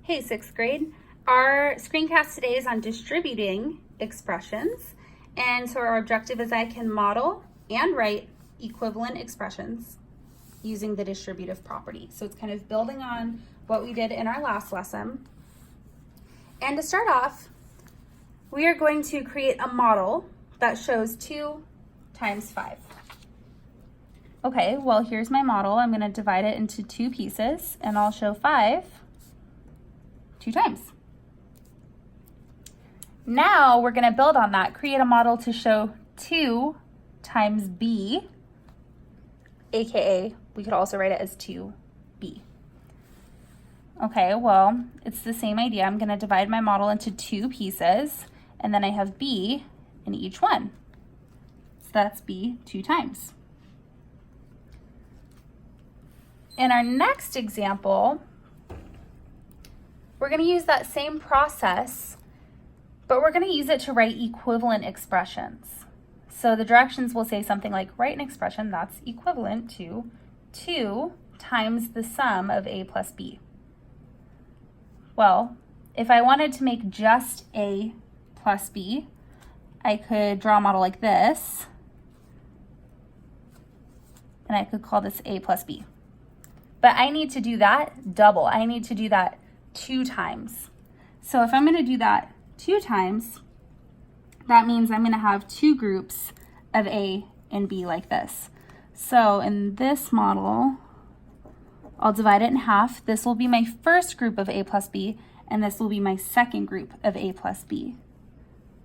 Hey, sixth grade. Our screencast today is on distributing expressions. And so our objective is I can model and write equivalent expressions using the distributive property. So it's kind of building on what we did in our last lesson. And to start off, we are going to create a model that shows 2 times 5. Okay, well, here's my model. I'm going to divide it into 2 pieces, and I'll show 5 2 times. Now we're going to build on that, create a model to show 2 times b, aka we could also write it as 2b. Okay, well, it's the same idea. I'm going to divide my model into 2 pieces, and then I have b in each one. So that's b 2 times. In our next example, we're going to use that same process, but we're going to use it to write equivalent expressions. So the directions will say something like, write an expression that's equivalent to 2 times the sum of a plus b. Well, if I wanted to make just a plus b, I could draw a model like this, and I could call this a plus b. But I need to do that double. I need to do that 2 times. So if I'm going to do that 2 times, that means I'm going to have 2 groups of A and B like this. So in this model, I'll divide it in half. This will be my first group of A plus B, and this will be my second group of A plus B.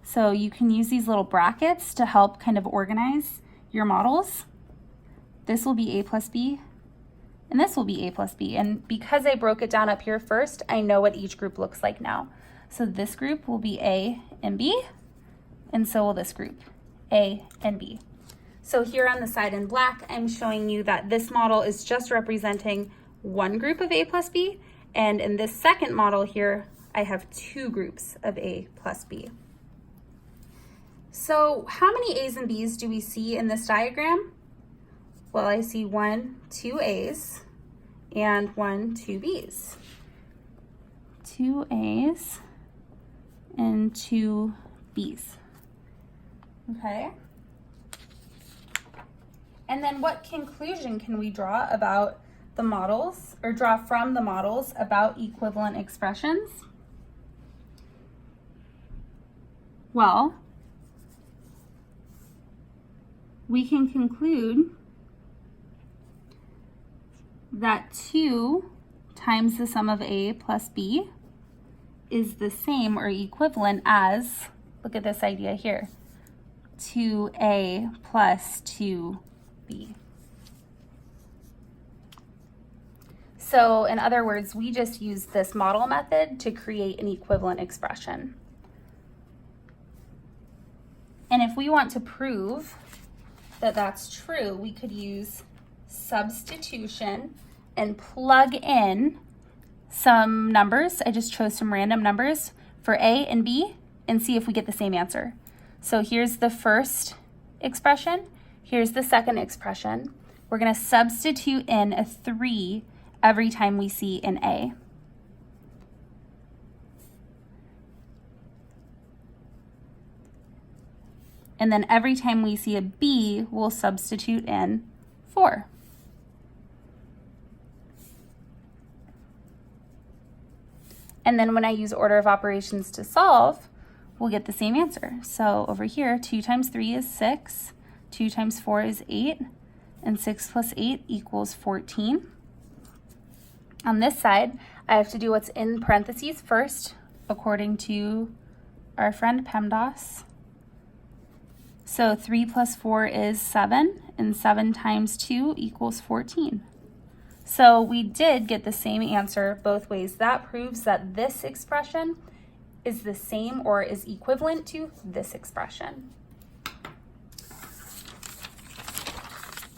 So you can use these little brackets to help kind of organize your models. This will be A plus B, and this will be A plus B. And because I broke it down up here first, I know what each group looks like now. So this group will be A and B, and so will this group, A and B. So here on the side in black, I'm showing you that this model is just representing one group of A plus B, and in this second model here, I have 2 groups of A plus B. So how many A's and B's do we see in this diagram? Well, I see 2 A's and 2 B's. 2 A's and 2 B's. Okay. And then what conclusion can we draw about the models, or draw from the models about equivalent expressions? Well, we can conclude that 2 times the sum of A plus B is the same or equivalent as, look at this idea here, 2A plus 2B. So in other words, we just use this model method to create an equivalent expression. And if we want to prove that that's true, we could use substitution and plug in some numbers. I just chose some random numbers for A and B and see if we get the same answer. So here's the first expression. Here's the second expression. We're going to substitute in a 3 every time we see an A. And then every time we see a B, we'll substitute in 4. And then when I use order of operations to solve, we'll get the same answer. So over here, 2 times 3 is 6, 2 times 4 is 8, and 6 plus 8 equals 14. On this side, I have to do what's in parentheses first, according to our friend PEMDAS. So 3 plus 4 is 7, and 7 times 2 equals 14. So we did get the same answer both ways. That proves that this expression is the same or is equivalent to this expression.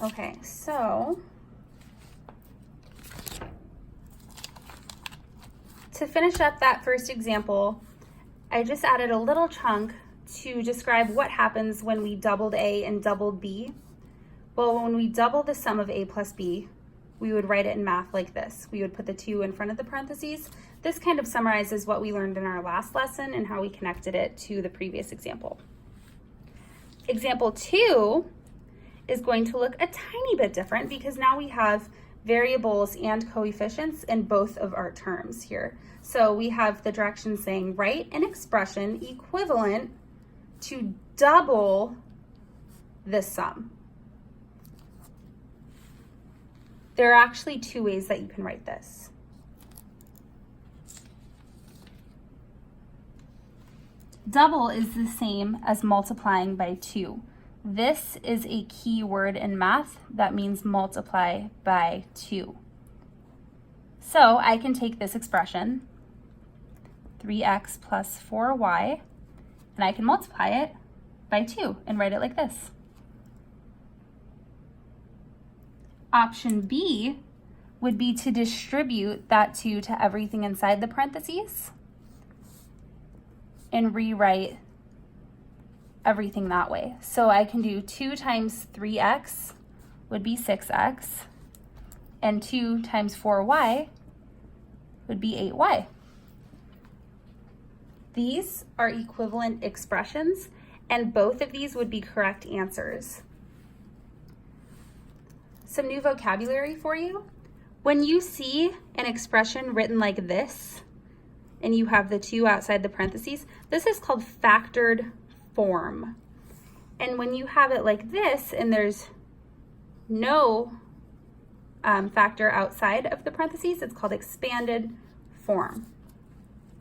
Okay, so to finish up that first example, I just added a little chunk to describe what happens when we doubled A and doubled B. Well, when we double the sum of A plus B, we would write it in math like this. We would put the 2 in front of the parentheses. This kind of summarizes what we learned in our last lesson and how we connected it to the previous example. Example 2 is going to look a tiny bit different because now we have variables and coefficients in both of our terms here. So we have the directions saying write an expression equivalent to double the sum. There are actually 2 ways that you can write this. Double is the same as multiplying by 2. This is a key word in math that means multiply by 2. So I can take this expression, 3x plus 4y, and I can multiply it by 2 and write it like this. Option B would be to distribute that 2 to everything inside the parentheses and rewrite everything that way. So I can do 2 times 3x would be 6x, and 2 times 4y would be 8y. These are equivalent expressions, and both of these would be correct answers. Some new vocabulary for you. When you see an expression written like this, and you have the 2 outside the parentheses, this is called factored form. And when you have it like this, and there's no factor outside of the parentheses, it's called expanded form.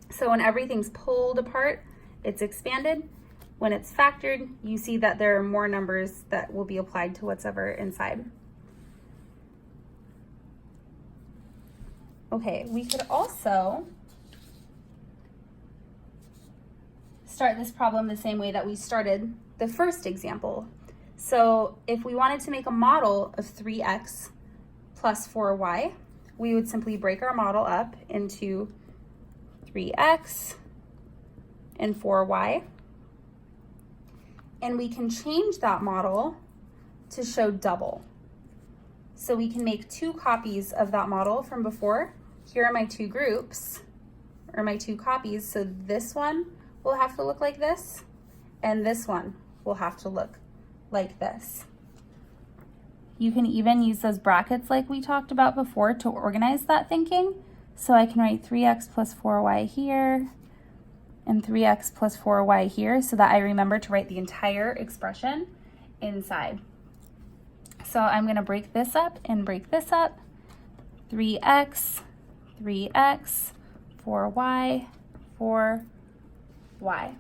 So when everything's pulled apart, it's expanded. When it's factored, you see that there are more numbers that will be applied to whatever inside. Okay, we could also start this problem the same way that we started the first example. So if we wanted to make a model of 3x plus 4y, we would simply break our model up into 3x and 4y. And we can change that model to show double. So we can make 2 copies of that model from before. Here are my 2 groups, or my 2 copies. So this one will have to look like this, and this one will have to look like this. You can even use those brackets like we talked about before to organize that thinking. So I can write 3x plus 4y here, and 3x plus 4y here, so that I remember to write the entire expression inside. So I'm going to break this up and break this up. 3x, 3x, 4y, 4y.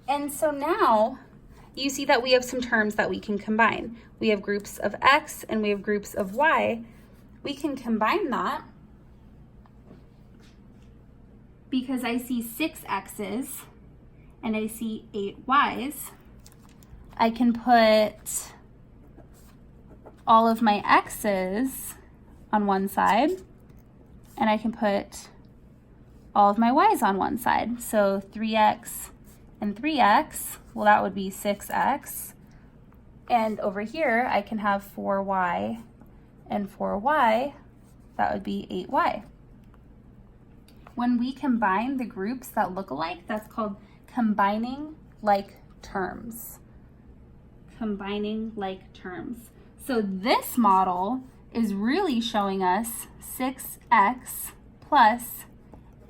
And so now you see that we have some terms that we can combine. We have groups of x and we have groups of y. We can combine that because I see 6 x's and I see 8 y's. I can put all of my x's on one side, and I can put all of my y's on one side. So 3x and 3x, well, that would be 6x. And over here, I can have 4y and 4y, that would be 8y. When we combine the groups that look alike, that's called combining like terms. Combining like terms. So this model is really showing us 6x plus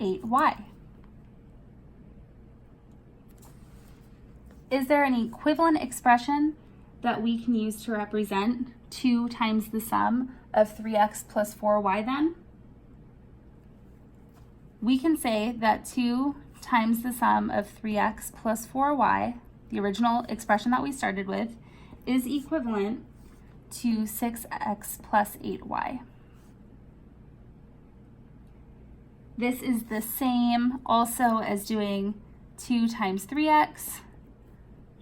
8y. Is there an equivalent expression that we can use to represent 2 times the sum of 3x plus 4y then? We can say that 2 times the sum of 3x plus 4y, the original expression that we started with, is equivalent to 6x plus 8y. This is the same also as doing 2 times 3x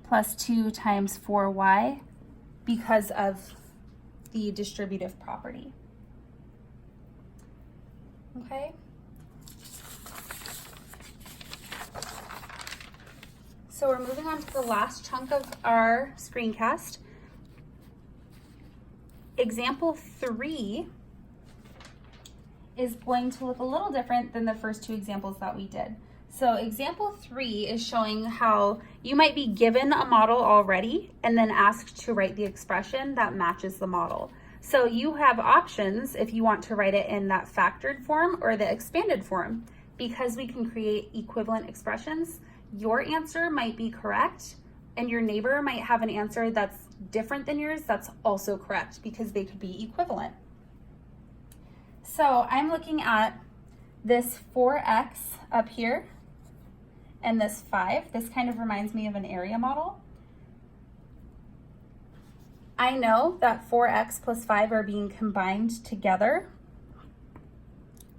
plus 2 times 4y because of the distributive property. Okay? So we're moving on to the last chunk of our screencast. example 3 is going to look a little different than the first two examples that we did. So example 3 is showing how you might be given a model already and then asked to write the expression that matches the model. So you have options if you want to write it in that factored form or the expanded form. Because we can create equivalent expressions, your answer might be correct and your neighbor might have an answer that's different than yours that's also correct because they could be equivalent. So I'm looking at this 4x up here and this 5. This kind of reminds me of an area model. I know that 4x plus 5 are being combined together.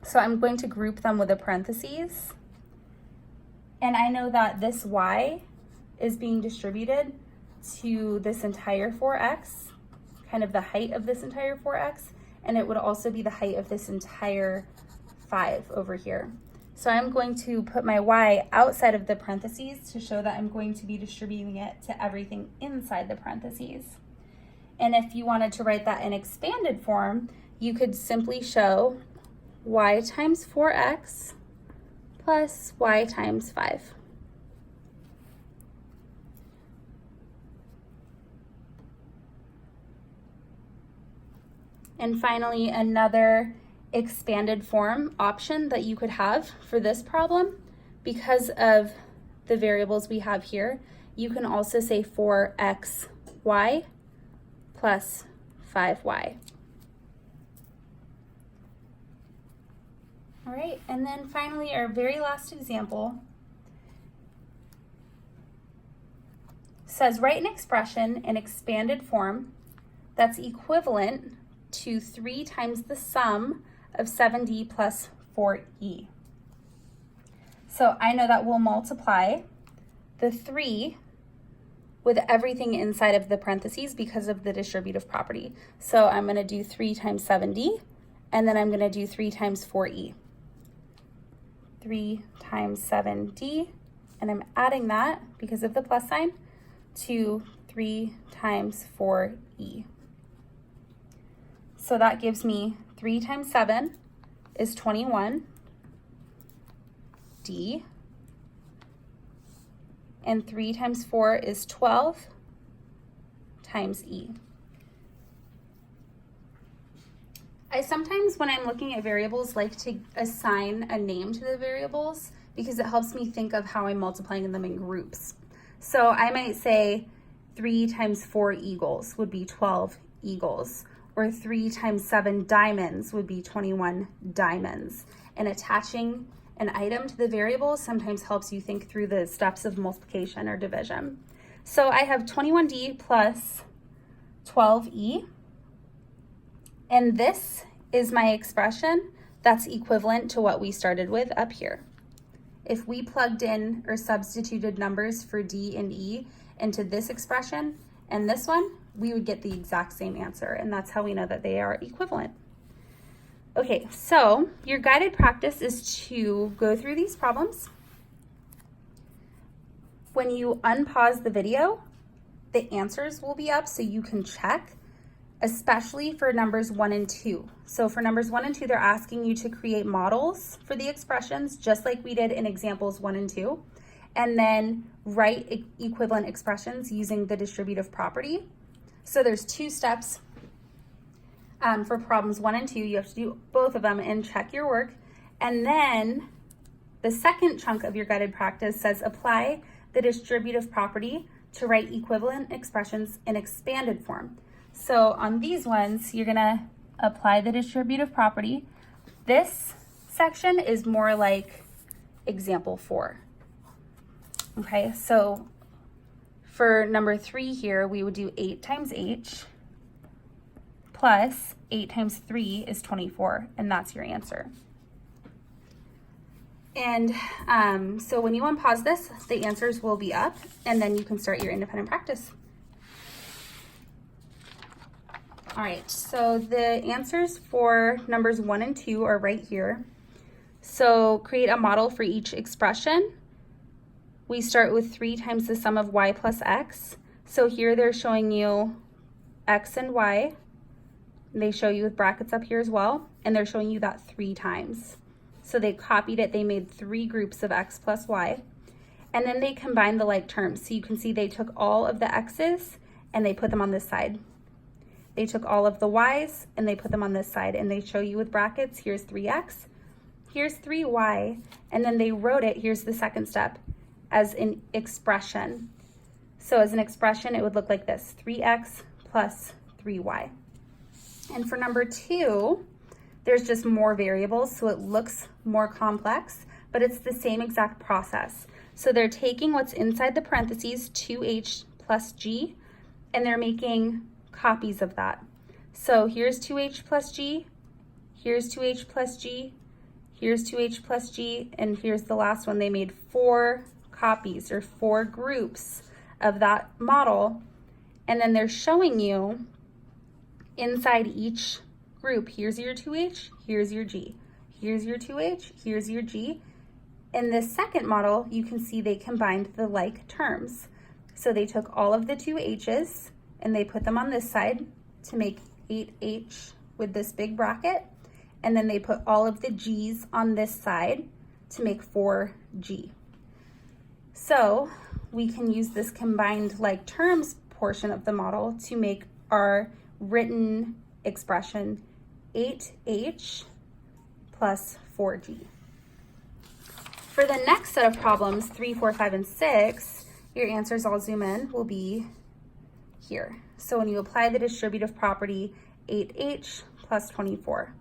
So I'm going to group them with a parentheses. And I know that this y is being distributed to this entire 4x, kind of the height of this entire 4x, and it would also be the height of this entire 5 over here. So I'm going to put my y outside of the parentheses to show that I'm going to be distributing it to everything inside the parentheses. And if you wanted to write that in expanded form, you could simply show y times 4x plus y times 5. And finally, another expanded form option that you could have for this problem, because of the variables we have here, you can also say 4xy plus 5y. All right, and then finally, our very last example says write an expression in expanded form that's equivalent to 3 times the sum of 7d plus 4e. So I know that we'll multiply the 3 with everything inside of the parentheses because of the distributive property. So I'm going to do 3 times 7d, and then I'm going to do 3 times 4e. 3 times 7d, and I'm adding that because of the plus sign to 3 times 4e. So that gives me 3 times 7 is 21d, and 3 times 4 is 12 times e. I sometimes, when I'm looking at variables, like to assign a name to the variables because it helps me think of how I'm multiplying them in groups. So I might say 3 times 4 eagles would be 12 eagles, or 3 times 7 diamonds would be 21 diamonds. And attaching an item to the variable sometimes helps you think through the steps of multiplication or division. So I have 21d plus 12e. And this is my expression that's equivalent to what we started with up here. If we plugged in or substituted numbers for d and e into this expression and this one, we would get the exact same answer, and that's how we know that they are equivalent. Okay, so your guided practice is to go through these problems. When you unpause the video, the answers will be up so you can check, especially for numbers 1 and 2. So for numbers 1 and 2, they're asking you to create models for the expressions, just like we did in examples 1 and 2, and then write equivalent expressions using the distributive property. So there's 2 steps for problems 1 and 2. You have to do both of them and check your work. And then the second chunk of your guided practice says apply the distributive property to write equivalent expressions in expanded form. So on these ones, you're gonna apply the distributive property. This section is more like example 4. Okay, so for number 3 here, we would do 8 times h plus 8 times 3 is 24, and that's your answer. And so when you unpause this, the answers will be up, and then you can start your independent practice. All right, so the answers for numbers 1 and 2 are right here. So create a model for each expression. We start with 3 times the sum of y plus x. So here they're showing you x and y They show you with brackets up here as well, and they're showing you that 3 times. So they copied it, they made 3 groups of x plus y, and then they combined the like terms. So you can see they took all of the x's and they put them on this side. They took all of the y's and they put them on this side, and they show you with brackets, here's 3x, here's 3y, and then they wrote it, here's the second step, as an expression. So as an expression, it would look like this, 3x plus 3y. And for number 2, there's just more variables, so it looks more complex, but it's the same exact process. So they're taking what's inside the parentheses, 2h plus g, and they're making copies of that. So here's 2h plus g, here's 2h plus g, here's 2h plus g, and here's the last one. They made 4 copies or 4 groups of that model, and then they're showing you inside each group, here's your 2h, here's your g, here's your 2h, here's your g. In this second model, you can see they combined the like terms. So they took all of the 2h's and they put them on this side to make 8h with this big bracket, and then they put all of the g's on this side to make 4g. So we can use this combined like terms portion of the model to make our written expression 8h plus 4g. For the next set of problems, 3, 4, 5, and 6, your answers, I'll zoom in, will be here. So when you apply the distributive property, 8h plus 24.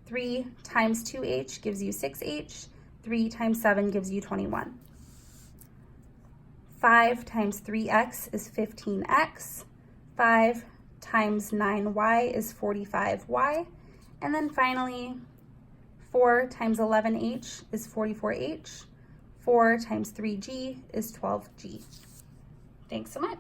3 times 2h gives you 6h. 3 times 7 gives you 21. 5 times 3x is 15x. 5 times 9y is 45y. And then finally, 4 times 11h is 44h. 4 times 3g is 12g. Thanks so much.